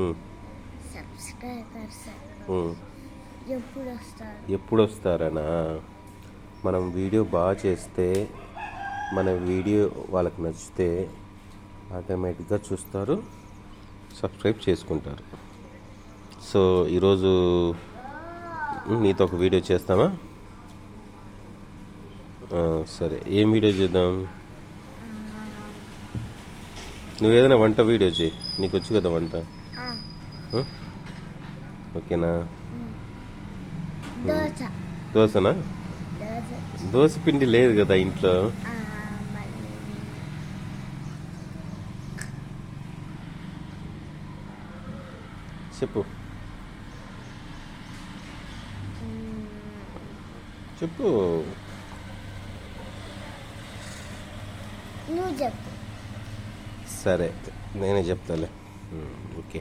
ఉమ్, subscribers ఉమ్. ఎప్పుడు వస్తారు? ఎప్పుడు వస్తారనా? మనం వీడియో బాగా చేస్తే, మన వీడియో వాళ్ళకి నచ్చితే ఆటోమేటిక్గా చూస్తారు, సబ్స్క్రైబ్ చేసుకుంటారు. సో ఈరోజు నీతో ఒక వీడియో చేస్తామా? సరే, ఏం వీడియో చేద్దాం? నువ్వు ఏదైనా వంట వీడియో చేయి, నీకు వచ్చు కదా వంట. ఆ? ఓకేనా? దోశ. దోశనా? దోశ. దోశ పిండి లేదు కదా ఇంట్లో. మళ్ళీ చెప్పు చెప్పు. నువ్వు చెప్పు. సరే, నేనే చెప్తాలే. ఓకే.